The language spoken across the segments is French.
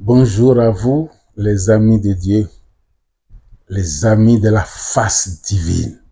Bonjour à vous, les amis de Dieu, les amis de la face divine.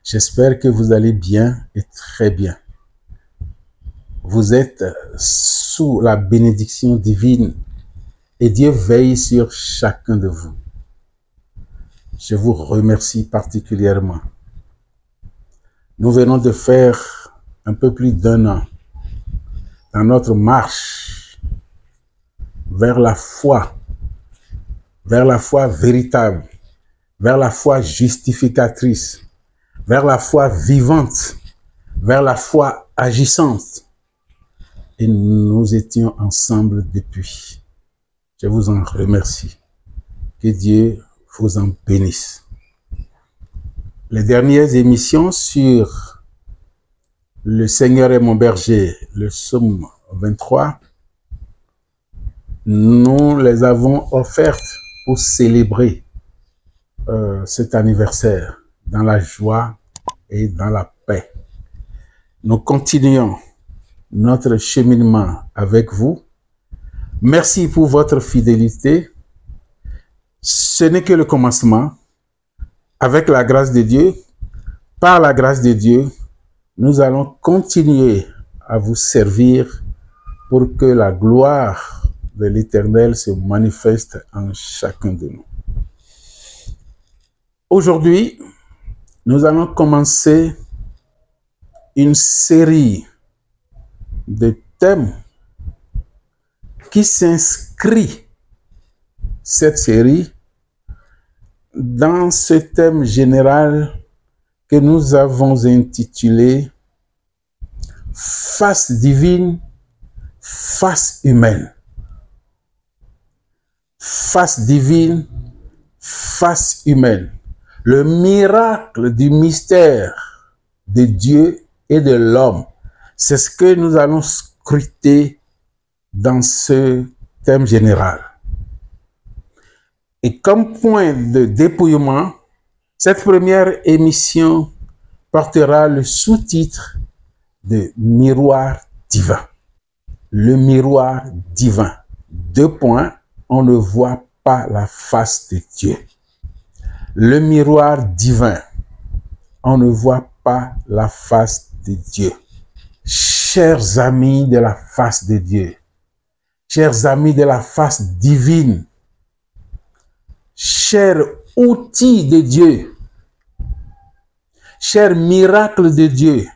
J'espère que vous allez bien et très bien. Vous êtes sous la bénédiction divine et Dieu veille sur chacun de vous. Je vous remercie particulièrement. Nous venons de faire un peu plus d'1 an dans notre marche vers la foi véritable, vers la foi justificatrice, vers la foi vivante, vers la foi agissante. Et nous étions ensemble depuis. Je vous en remercie. Que Dieu vous en bénisse. Les dernières émissions sur Le Seigneur est mon berger, le psaume 23, nous les avons offertes pour célébrer cet anniversaire dans la joie et dans la paix. Nous continuons notre cheminement avec vous. Merci pour votre fidélité. Ce n'est que le commencement. Avec la grâce de Dieu, par la grâce de Dieu, nous allons continuer à vous servir pour que la gloire de l'Éternel se manifeste en chacun de nous. Aujourd'hui, nous allons commencer une série de thèmes qui s'inscrit, cette série, dans ce thème général que nous avons intitulé « Face divine, face humaine ». Face divine, face humaine. Le miracle du mystère de Dieu et de l'homme. C'est ce que nous allons scruter dans ce thème général. Et comme point de dépouillement, cette première émission portera le sous-titre de Miroir divin. Le miroir divin. 2 points, on ne voit pas la face de Dieu. Le miroir divin, on ne voit pas la face de Dieu. Chers amis de la face de Dieu, chers amis de la face divine, chers outils de Dieu, chers miracles de Dieu,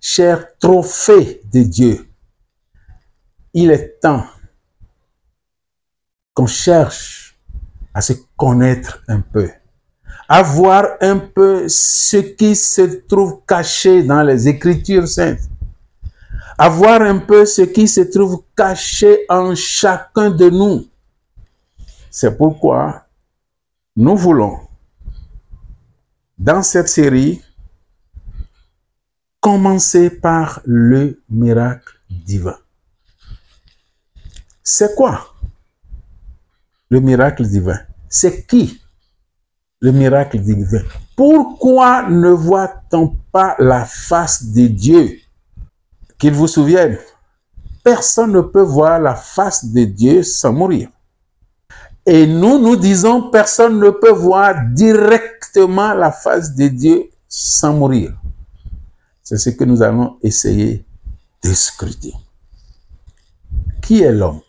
chers trophées de Dieu, il est temps qu'on cherche à se connaître un peu, à voir un peu ce qui se trouve caché dans les Écritures saintes, à voir un peu ce qui se trouve caché en chacun de nous. C'est pourquoi nous voulons, dans cette série, commencer par le miracle divin. C'est quoi le miracle divin? C'est qui le miracle divin? Pourquoi ne voit-on pas la face de Dieu? Qu'il vous souvienne, personne ne peut voir la face de Dieu sans mourir. Et nous disons, personne ne peut voir directement la face de Dieu sans mourir. C'est ce que nous allons essayer de scruter. Qui est l'homme?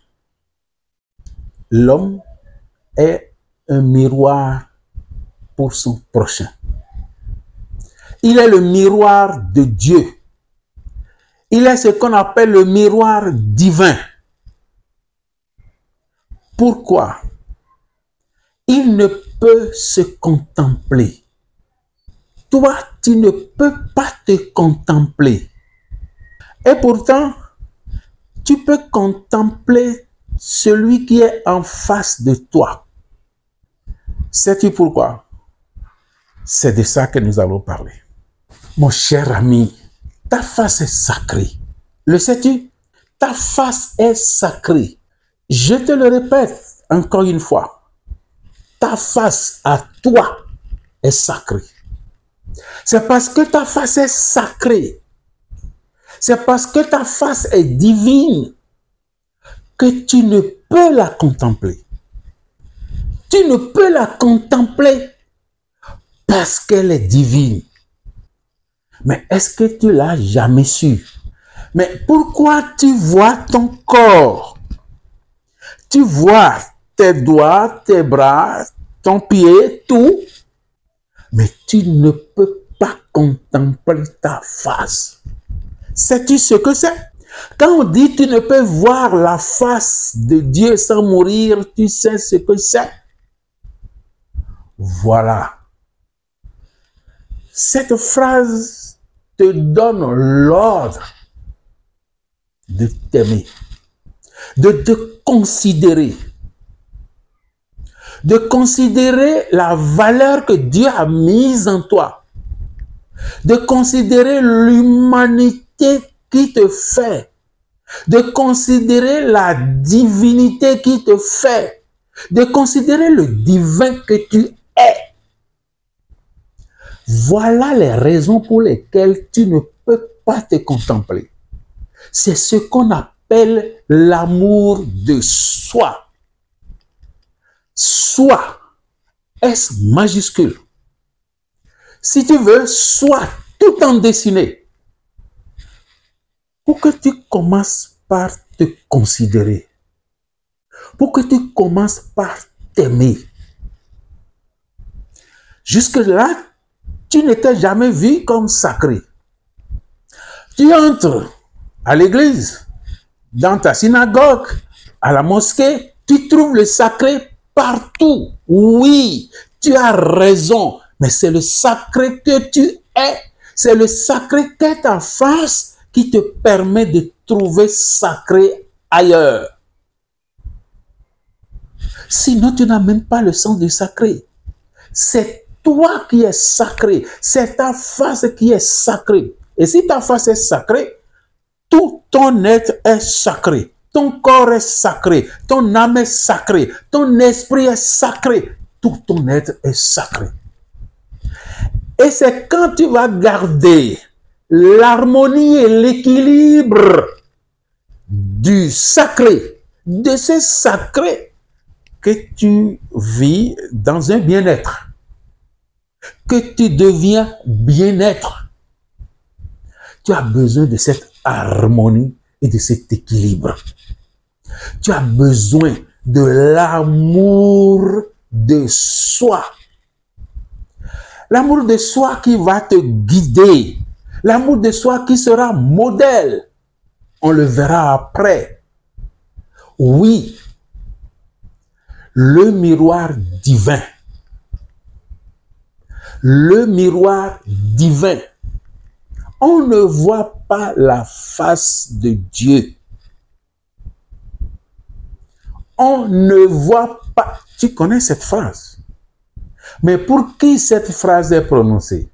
L'homme est un miroir pour son prochain. Il est le miroir de Dieu. Il est ce qu'on appelle le miroir divin. Pourquoi? Il ne peut se contempler. Toi, tu ne peux pas te contempler. Et pourtant, tu peux contempler celui qui est en face de toi. Sais-tu pourquoi? C'est de ça que nous allons parler. Mon cher ami, ta face est sacrée. Le sais-tu? Ta face est sacrée. Je te le répète encore une fois. Ta face à toi est sacrée. C'est parce que ta face est sacrée. C'est parce que ta face est divine que tu ne peux la contempler. Tu ne peux la contempler parce qu'elle est divine. Mais est-ce que tu l'as jamais su? Mais pourquoi tu vois ton corps? Tu vois tes doigts, tes bras, ton pied, tout. Mais tu ne peux pas contempler ta face. Sais-tu ce que c'est? Quand on dit tu ne peux voir la face de Dieu sans mourir, tu sais ce que c'est? Voilà. Cette phrase te donne l'ordre de t'aimer, de te considérer, de considérer la valeur que Dieu a mise en toi, de considérer l'humanité qui te fait, de considérer la divinité qui te fait, de considérer le divin que tu es. Voilà les raisons pour lesquelles tu ne peux pas te contempler. C'est ce qu'on appelle l'amour de soi. Soi, S majuscule. Si tu veux, soi tout en dessiné. Pour que tu commences par te considérer. Pour que tu commences par t'aimer. Jusque-là, tu n'étais jamais vu comme sacré. Tu entres à l'église, dans ta synagogue, à la mosquée, tu trouves le sacré partout. Oui, tu as raison, mais c'est le sacré que tu es. C'est le sacré qu'est ta face qui te permet de trouver sacré ailleurs. Sinon, tu n'as même pas le sens du sacré. C'est toi qui es sacré. C'est ta face qui est sacrée. Et si ta face est sacrée, tout ton être est sacré. Ton corps est sacré. Ton âme est sacrée. Ton esprit est sacré. Tout ton être est sacré. Et c'est quand tu vas garder l'harmonie et l'équilibre du sacré, de ce sacré, que tu vis dans un bien-être, que tu deviens bien-être. Tu as besoin de cette harmonie et de cet équilibre. Tu as besoin de l'amour de soi. L'amour de soi qui va te guider. L'amour de soi qui sera modèle. On le verra après. Oui, le miroir divin. Le miroir divin. On ne voit pas la face de Dieu. On ne voit pas. Tu connais cette phrase. Mais pour qui cette phrase est prononcée?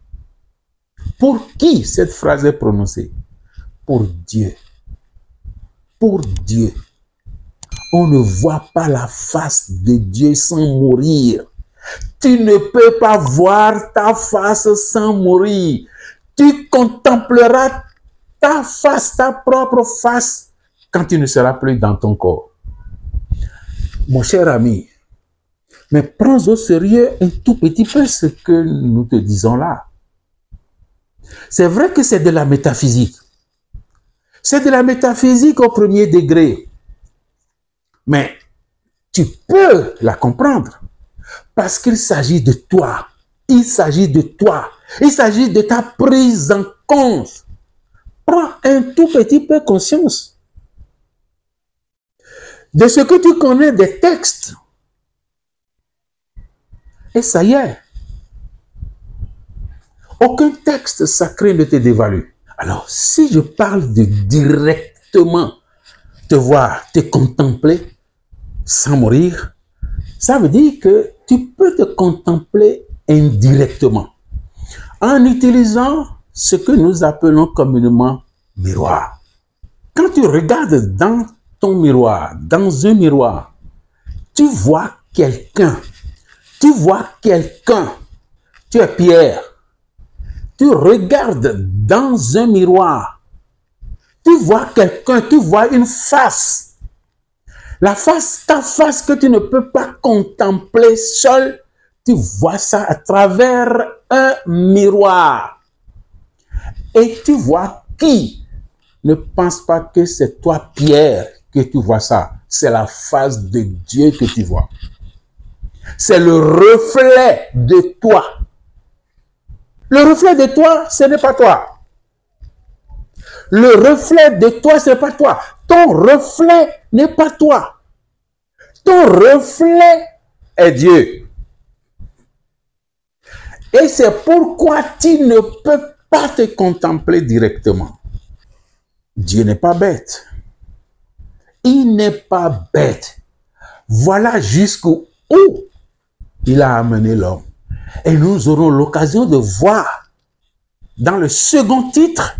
Pour qui cette phrase est prononcée? Pour Dieu. Pour Dieu. On ne voit pas la face de Dieu sans mourir. Tu ne peux pas voir ta face sans mourir. Tu contempleras ta face, ta propre face, quand tu ne seras plus dans ton corps. Mon cher ami, mais prends au sérieux un tout petit peu ce que nous te disons là. C'est vrai que c'est de la métaphysique. C'est de la métaphysique au premier degré. Mais tu peux la comprendre. Parce qu'il s'agit de toi. Il s'agit de toi. Il s'agit de ta prise en compte. Prends un tout petit peu conscience de ce que tu connais des textes. Et ça y est. Aucun texte sacré ne te dévalue. Alors, si je parle de directement te voir, te contempler sans mourir, ça veut dire que tu peux te contempler indirectement en utilisant ce que nous appelons communément miroir. Quand tu regardes dans ton miroir, dans un miroir, tu vois quelqu'un. Tu vois quelqu'un. Tu es Pierre. Tu regardes dans un miroir. Tu vois quelqu'un, tu vois une face. Ta face que tu ne peux pas contempler seul, tu vois ça à travers un miroir. Et tu vois qui? Ne pense pas que c'est toi, Pierre, que tu vois ça. C'est la face de Dieu que tu vois. C'est le reflet de toi. Le reflet de toi, ce n'est pas toi. Le reflet de toi, ce n'est pas toi. Ton reflet n'est pas toi. Ton reflet est Dieu. Et c'est pourquoi tu ne peux pas te contempler directement. Dieu n'est pas bête. Il n'est pas bête. Voilà jusqu'où il a amené l'homme. Et nous aurons l'occasion de voir dans le second titre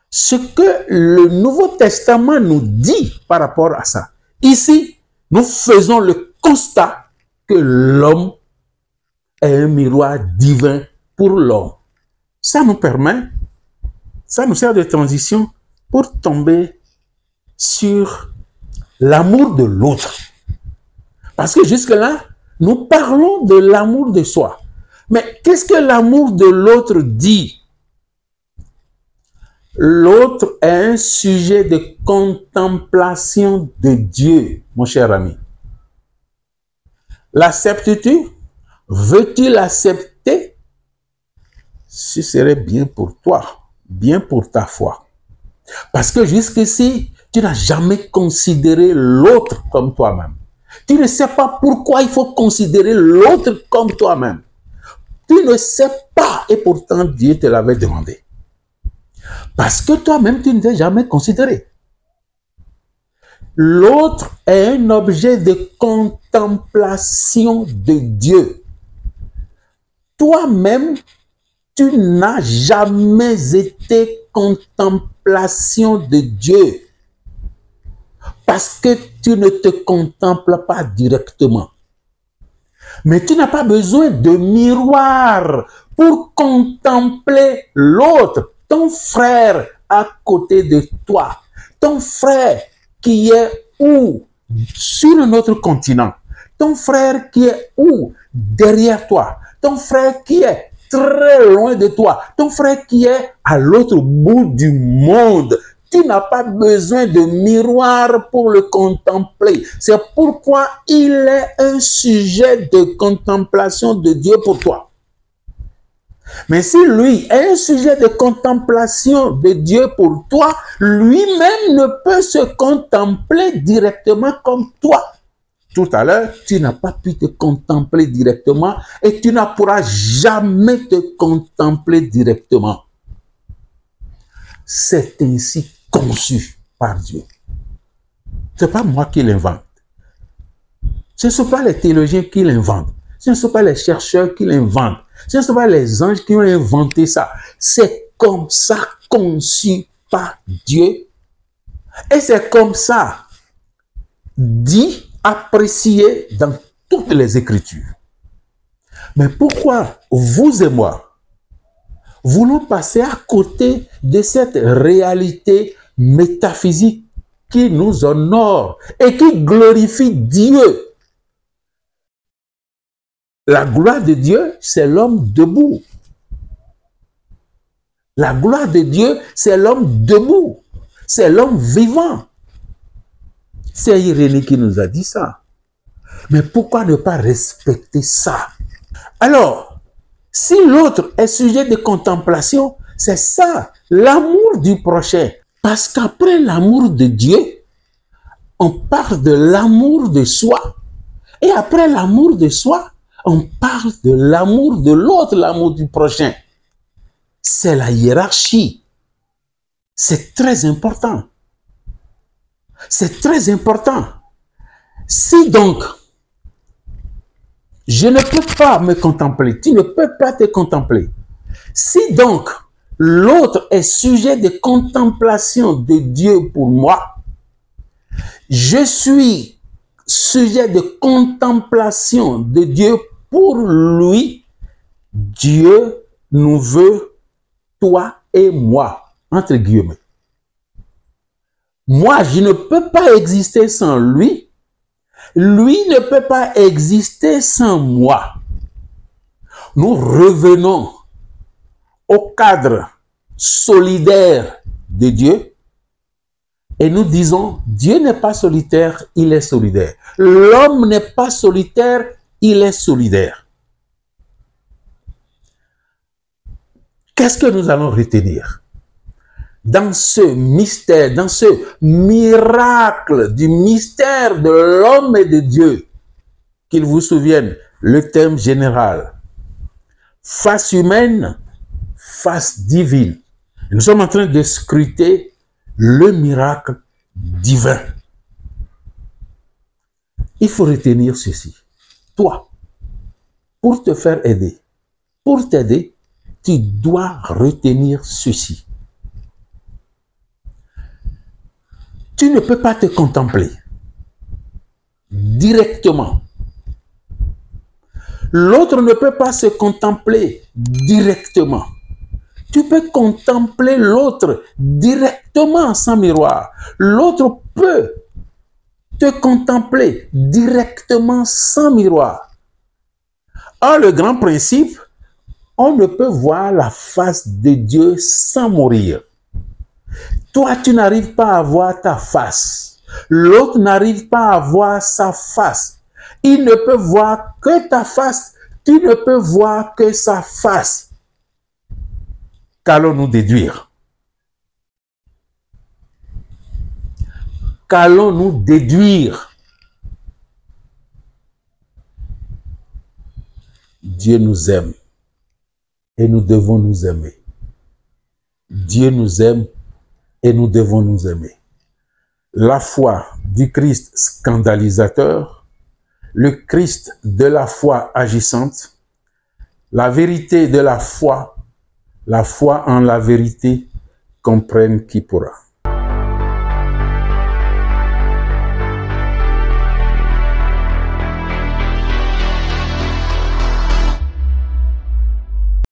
ce que le Nouveau Testament nous dit par rapport à ça. Ici, nous faisons le constat que l'homme est un miroir divin pour l'homme. Ça nous sert de transition pour tomber sur l'amour de l'autre. Parce que jusque-là, nous parlons de l'amour de soi. Mais qu'est-ce que l'amour de l'autre dit? L'autre est un sujet de contemplation de Dieu, mon cher ami. L'acceptes-tu? Veux-tu l'accepter? Ce serait bien pour toi, bien pour ta foi. Parce que jusqu'ici, tu n'as jamais considéré l'autre comme toi-même. Tu ne sais pas pourquoi il faut considérer l'autre comme toi-même. Tu ne sais pas et pourtant Dieu te l'avait demandé. Parce que toi-même, tu ne t'es jamais considéré. L'autre est un objet de contemplation de Dieu. Toi-même, tu n'as jamais été contemplation de Dieu. Parce que tu ne te contemples pas directement. Mais tu n'as pas besoin de miroir pour contempler l'autre, ton frère à côté de toi. Ton frère qui est où? Sur un autre continent. Ton frère qui est où? Derrière toi. Ton frère qui est très loin de toi. Ton frère qui est à l'autre bout du monde. Tu n'as pas besoin de miroir pour le contempler. C'est pourquoi il est un sujet de contemplation de Dieu pour toi. Mais si lui est un sujet de contemplation de Dieu pour toi, lui-même ne peut se contempler directement comme toi. Tout à l'heure, tu n'as pas pu te contempler directement et tu ne pourras jamais te contempler directement. C'est ainsi conçu par Dieu. Ce n'est pas moi qui l'invente. Ce ne sont pas les théologiens qui l'inventent. Ce ne sont pas les chercheurs qui l'inventent. Ce ne sont pas les anges qui ont inventé ça. C'est comme ça conçu par Dieu. Et c'est comme ça dit, apprécié dans toutes les Écritures. Mais pourquoi vous et moi voulons passer à côté de cette réalité métaphysique qui nous honore et qui glorifie Dieu? La gloire de Dieu, c'est l'homme debout. La gloire de Dieu, c'est l'homme debout. C'est l'homme vivant. C'est Irénée qui nous a dit ça. Mais pourquoi ne pas respecter ça? Alors, si l'autre est sujet de contemplation, c'est ça, l'amour du prochain. Parce qu'après l'amour de Dieu, on parle de l'amour de soi. Et après l'amour de soi, on parle de l'amour de l'autre, l'amour du prochain. C'est la hiérarchie. C'est très important. C'est très important. Si donc, je ne peux pas me contempler, tu ne peux pas te contempler. Si donc, l'autre est sujet de contemplation de Dieu pour moi, je suis sujet de contemplation de Dieu pour lui. Dieu nous veut, toi et moi, entre guillemets. Moi, je ne peux pas exister sans lui. Lui ne peut pas exister sans moi. Nous revenons au cadre solidaire de Dieu et nous disons, Dieu n'est pas solitaire, il est solidaire. L'homme n'est pas solitaire, il est solidaire. Qu'est-ce que nous allons retenir dans ce mystère, dans ce miracle du mystère de l'homme et de Dieu? Qu'il vous souvienne, le thème général, face humaine, face divine. Nous sommes en train de scruter le miracle divin. Il faut retenir ceci. Toi, pour te faire aider, pour t'aider, tu dois retenir ceci. Tu ne peux pas te contempler directement. L'autre ne peut pas se contempler directement. Tu peux contempler l'autre directement sans miroir. L'autre peut te contempler directement sans miroir. Or, le grand principe, on ne peut voir la face de Dieu sans mourir. Toi, tu n'arrives pas à voir ta face. L'autre n'arrive pas à voir sa face. Il ne peut voir que ta face. Tu ne peux voir que sa face. Qu'allons-nous déduire? Qu'allons-nous déduire? Dieu nous aime et nous devons nous aimer. Dieu nous aime et nous devons nous aimer. La foi du Christ scandalisateur, le Christ de la foi agissante, la vérité de la foi en la vérité, comprenne qui pourra.